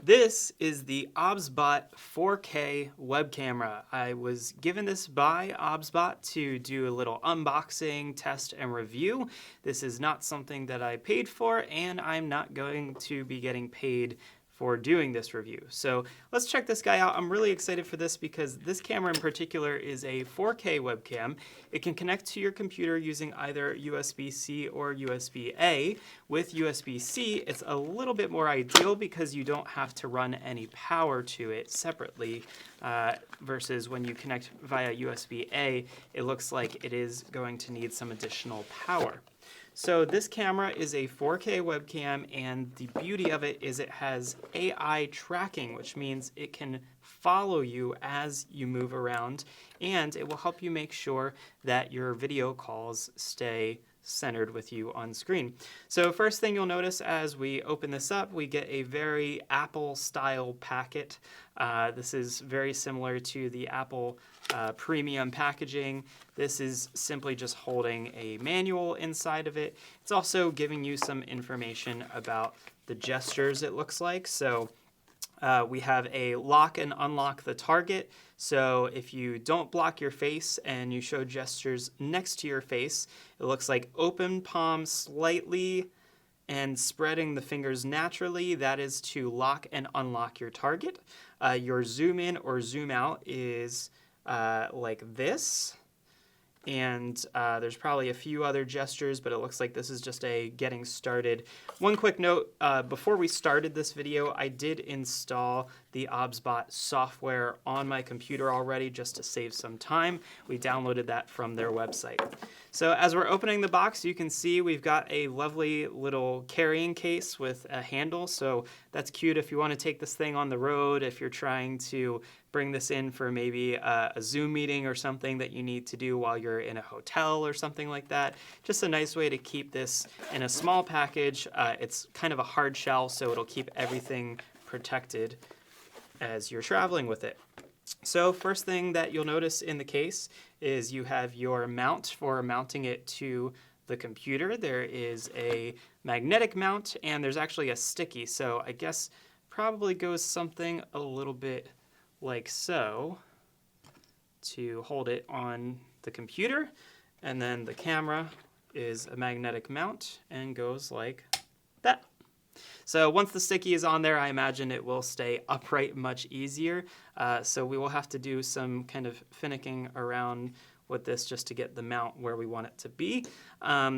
This is the OBSBOT 4K web camera. I was given this by OBSBOT to do a little unboxing, test, and review. This is not something that I paid for, and I'm not going to be getting paid for doing this review. So let's check this guy out. I'm really excited for this because this camera in particular is a 4K webcam. It can connect to your computer using either USB-C or USB-A. With USB-C, it's a little bit more ideal because you don't have to run any power to it separately versus when you connect via USB-A, it looks like it is going to need some additional power. So this camera is a 4K webcam, and the beauty of it is it has AI tracking, which means it can follow you as you move around, and it will help you make sure that your video calls stay centered with you on screen. So first thing you'll notice as we open this up, we get a very Apple style packet. This is very similar to the Apple premium packaging. This is simply just holding a manual inside of it. It's also giving you some information about the gestures, it looks like. So we have a lock and unlock the target. So if you don't block your face and you show gestures next to your face, it looks like open palm slightly and spreading the fingers naturally. That is to lock and unlock your target. Your zoom in or zoom out is like this. And there's probably a few other gestures, but it looks like this is just a getting started. One quick note, before we started this video, I did install the OBSBOT software on my computer already just to save some time. We downloaded that from their website. So as we're opening the box, you can see we've got a lovely little carrying case with a handle. So that's cute if you want to take this thing on the road, if you're trying to bring this in for maybe a Zoom meeting or something that you need to do while you're in a hotel or something like that. Just a nice way to keep this in a small package. It's kind of a hard shell, so it'll keep everything protected as you're traveling with it. So first thing that you'll notice in the case is you have your mount for mounting it to the computer. There is a magnetic mount, and there's actually a sticky. So I guess probably goes something a little bit like so to hold it on the computer. And then the camera is a magnetic mount and goes like that. So once the sticky is on there, I imagine it will stay upright much easier. So we will have to do some kind of finicking around with this just to get the mount where we want it to be.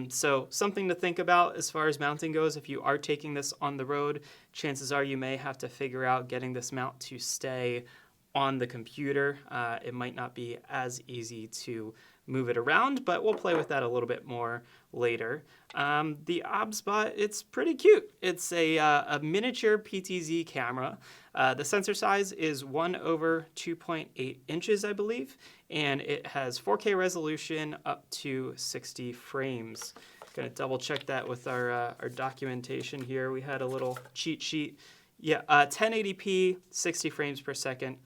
So something to think about as far as mounting goes. If you are taking this on the road, chances are you may have to figure out getting this mount to stay on the computer. It might not be as easy to move it around, but we'll play with that a little bit more later. The OBSBOT, it's pretty cute. It's a miniature PTZ camera. The sensor size is 1/2.8 inches, I believe, and it has 4K resolution up to 60 frames. Gonna double check that with our documentation here. We had a little cheat sheet. Yeah, 1080p, 60 frames per second,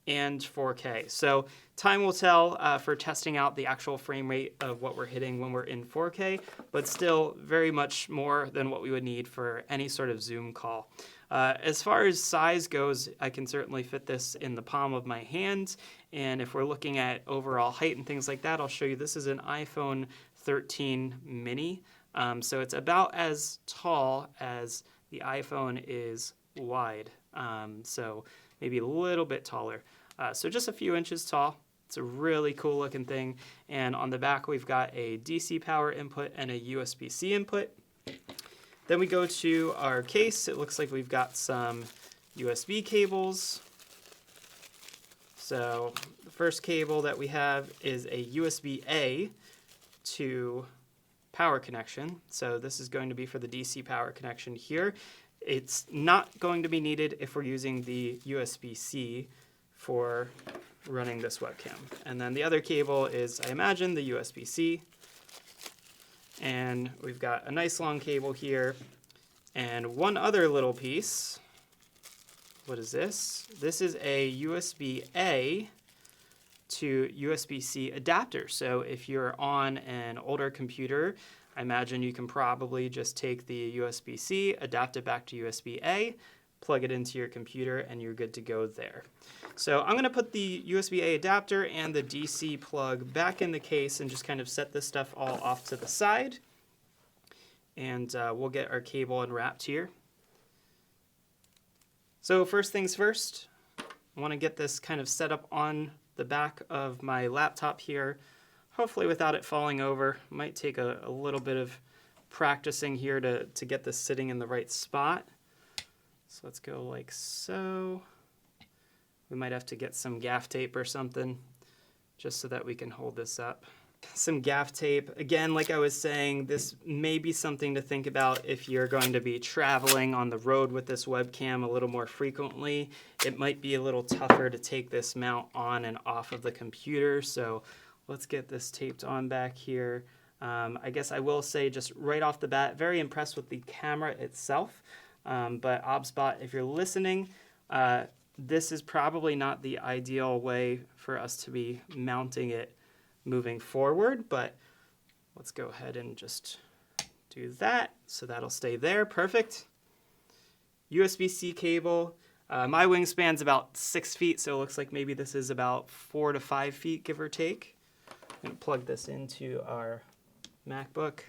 and 4K. So time will tell for testing out the actual frame rate of what we're hitting when we're in 4K, but still very much more than what we would need for any sort of Zoom call. As far as size goes, I can certainly fit this in the palm of my hand, and if we're looking at overall height and things like that, I'll show you this is an iPhone 13 mini, so it's about as tall as the iPhone is wide, so maybe a little bit taller. So just a few inches tall. It's a really cool looking thing. And on the back, we've got a DC power input and a USB-C input. Then we go to our case. It looks like we've got some USB cables. So the first cable that we have is a USB-A to power connection. So this is going to be for the DC power connection here. It's not going to be needed if we're using the USB-C for running this webcam. And then the other cable is, I imagine, the USB-C. And we've got a nice long cable here. And one other little piece. What is this? This is a USB-A to USB-C adapter. So if you're on an older computer, I imagine you can probably just take the USB-C, adapt it back to USB-A, plug it into your computer, and you're good to go there. So I'm going to put the USB-A adapter and the DC plug back in the case and just kind of set this stuff all off to the side. And we'll get our cable unwrapped here. So first things first, I want to get this kind of set up on the back of my laptop here, hopefully without it falling over. Might take a little bit of practicing here to get this sitting in the right spot. So let's go like so. We might have to get some gaff tape or something just so that we can hold this up. Some gaff tape. Again, like I was saying, this may be something to think about if you're going to be traveling on the road with this webcam a little more frequently. It might be a little tougher to take this mount on and off of the computer, so let's get this taped on back here. I guess I will say just right off the bat, very impressed with the camera itself, but OBSBOT, if you're listening, this is probably not the ideal way for us to be mounting it moving forward, but let's go ahead and just do that. So that'll stay there, perfect. USB-C cable. My wingspan's about 6 feet, so it looks like maybe this is about 4 to 5 feet, give or take. I'm gonna plug this into our MacBook.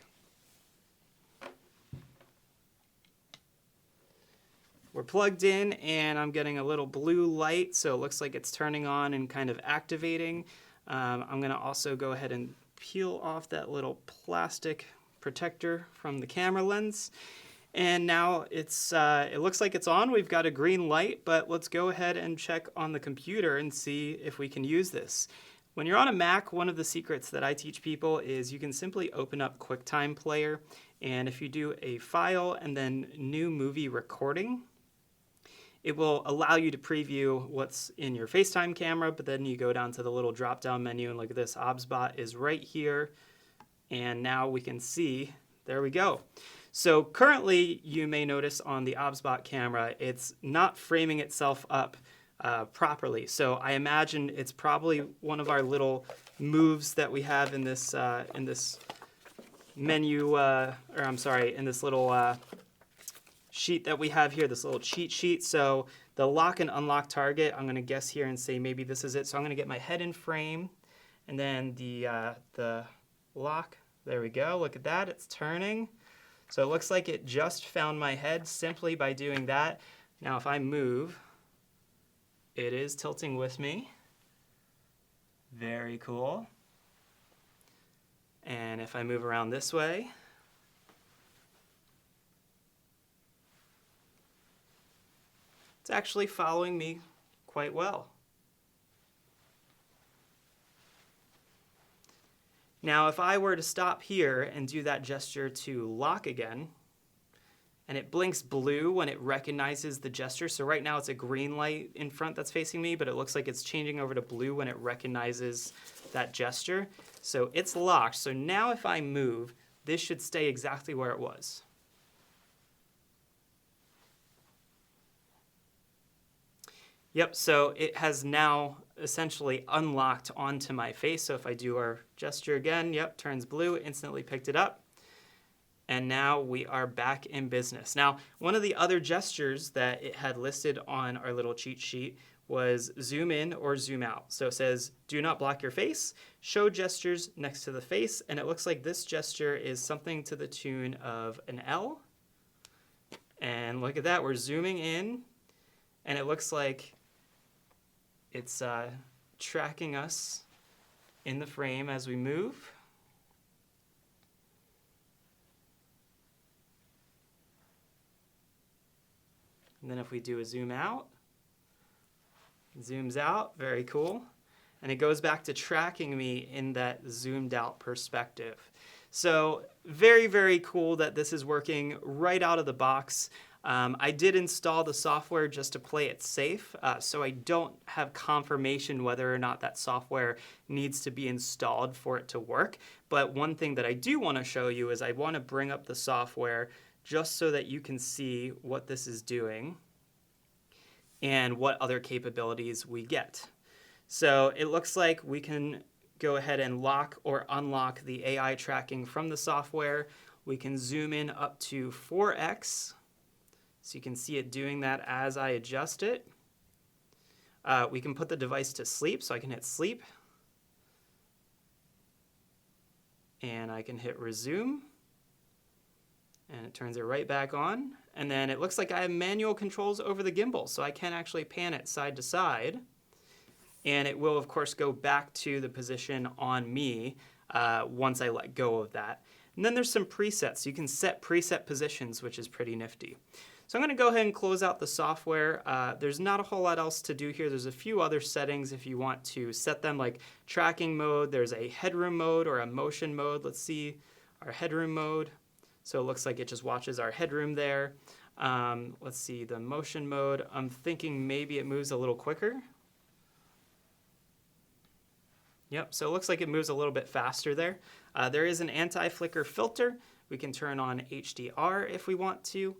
We're plugged in and I'm getting a little blue light, so it looks like it's turning on and kind of activating. I'm gonna also go ahead and peel off that little plastic protector from the camera lens. And now it looks like it's on. We've got a green light, but let's go ahead and check on the computer and see if we can use this. When you're on a Mac, one of the secrets that I teach people is you can simply open up QuickTime Player, and if you do a file and then new movie recording, it will allow you to preview what's in your FaceTime camera, but then you go down to the little drop-down menu and look at this. OBSBOT is right here, and now we can see, there we go. So currently, you may notice on the OBSBOT camera, it's not framing itself up properly. So I imagine it's probably one of our little moves that we have in this menu, in this little sheet that we have here, this little cheat sheet. So the lock and unlock target, I'm going to guess here and say maybe this is it. So I'm going to get my head in frame, and then the lock. There we go. Look at that. It's turning. So it looks like it just found my head simply by doing that. Now if I move, it is tilting with me. Very cool. And if I move around this way, it's actually following me quite well. Now, if I were to stop here and do that gesture to lock again, and it blinks blue when it recognizes the gesture. So right now it's a green light in front that's facing me, but it looks like it's changing over to blue when it recognizes that gesture. So it's locked. So now if I move, this should stay exactly where it was. Yep, so it has now essentially unlocked onto my face. So if I do our gesture again, yep, turns blue, instantly picked it up. And now we are back in business. Now, one of the other gestures that it had listed on our little cheat sheet was zoom in or zoom out. So it says, do not block your face, show gestures next to the face. And it looks like this gesture is something to the tune of an L. And look at that, we're zooming in, and it looks like it's tracking us in the frame as we move. And then if we do a zoom out, it zooms out, very cool. And it goes back to tracking me in that zoomed out perspective. So very, very cool that this is working right out of the box. I did install the software just to play it safe, so I don't have confirmation whether or not that software needs to be installed for it to work. But one thing that I do want to show you is I want to bring up the software just so that you can see what this is doing and what other capabilities we get. So it looks like we can go ahead and lock or unlock the AI tracking from the software. We can zoom in up to 4x. So you can see it doing that as I adjust it. We can put the device to sleep, so I can hit sleep. And I can hit resume. And it turns it right back on. And then it looks like I have manual controls over the gimbal, so I can actually pan it side to side. And it will, of course, go back to the position on me once I let go of that. And then there's some presets. You can set preset positions, which is pretty nifty. So I'm going to go ahead and close out the software. There's not a whole lot else to do here. There's a few other settings if you want to set them, like tracking mode. There's a headroom mode or a motion mode. Let's see our headroom mode. So it looks like it just watches our headroom there. Let's see the motion mode. I'm thinking maybe it moves a little quicker. Yep, so it looks like it moves a little bit faster there. There is an anti-flicker filter. We can turn on HDR if we want to,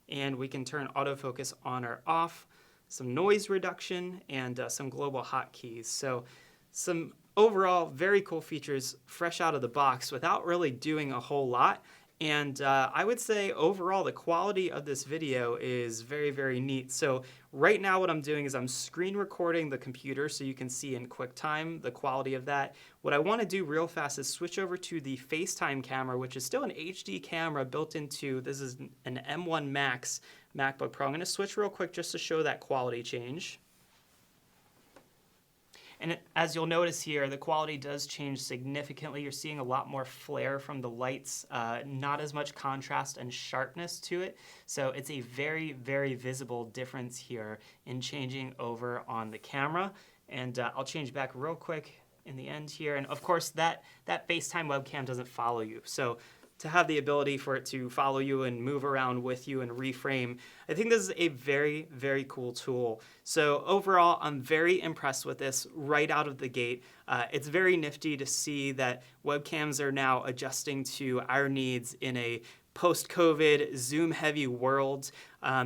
and we can turn autofocus on or off, some noise reduction, and some global hotkeys. So some overall very cool features fresh out of the box without really doing a whole lot. And I would say overall the quality of this video is very, very neat. So right now what I'm doing is I'm screen recording the computer so you can see in QuickTime the quality of that. What I want to do real fast is switch over to the FaceTime camera, which is still an HD camera built into, this is an M1 Max MacBook Pro. I'm going to switch real quick just to show that quality change. And as you'll notice here, the quality does change significantly. You're seeing a lot more flare from the lights, not as much contrast and sharpness to it. So it's a very, very visible difference here in changing over on the camera. And I'll change back real quick in the end here. And of course, that FaceTime webcam doesn't follow you. So to have the ability for it to follow you and move around with you and reframe, I think this is a very, very cool tool. So overall, I'm very impressed with this right out of the gate. It's very nifty to see that webcams are now adjusting to our needs in a post-COVID, Zoom-heavy world.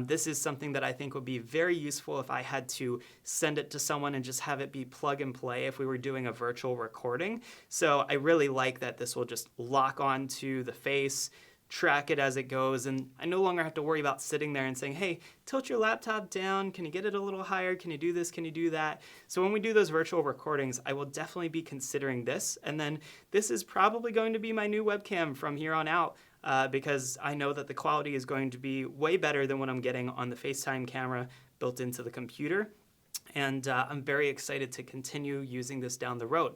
This is something that I think would be very useful if I had to send it to someone and just have it be plug and play if we were doing a virtual recording. So I really like that this will just lock onto the face, track it as it goes, and I no longer have to worry about sitting there and saying, hey, tilt your laptop down, can you get it a little higher, can you do this, can you do that? So when we do those virtual recordings, I will definitely be considering this, and then this is probably going to be my new webcam from here on out. Because I know that the quality is going to be way better than what I'm getting on the FaceTime camera built into the computer. And I'm very excited to continue using this down the road.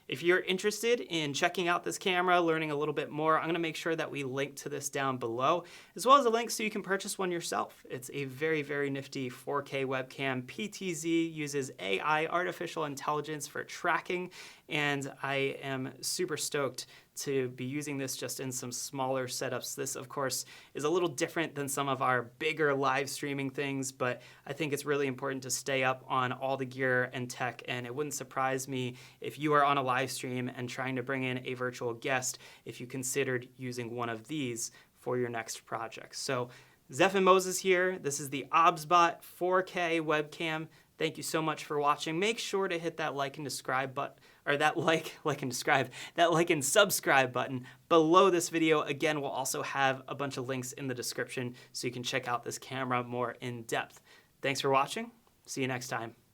If you're interested in checking out this camera, learning a little bit more, I'm going to make sure that we link to this down below, as well as a link so you can purchase one yourself. It's a very, very nifty 4K webcam. PTZ uses AI, artificial intelligence, for tracking, and I am super stoked to be using this just in some smaller setups. This, of course, is a little different than some of our bigger live streaming things, but I think it's really important to stay up on all the gear and tech, and it wouldn't surprise me if you are on a live stream and trying to bring in a virtual guest if you considered using one of these for your next project. So Zeph and Moses here. This is the OBSBOT 4K webcam. Thank you so much for watching. Make sure to hit that like and subscribe button, or that like and subscribe button below this video. Again, we'll also have a bunch of links in the description so you can check out this camera more in depth. Thanks for watching. See you next time.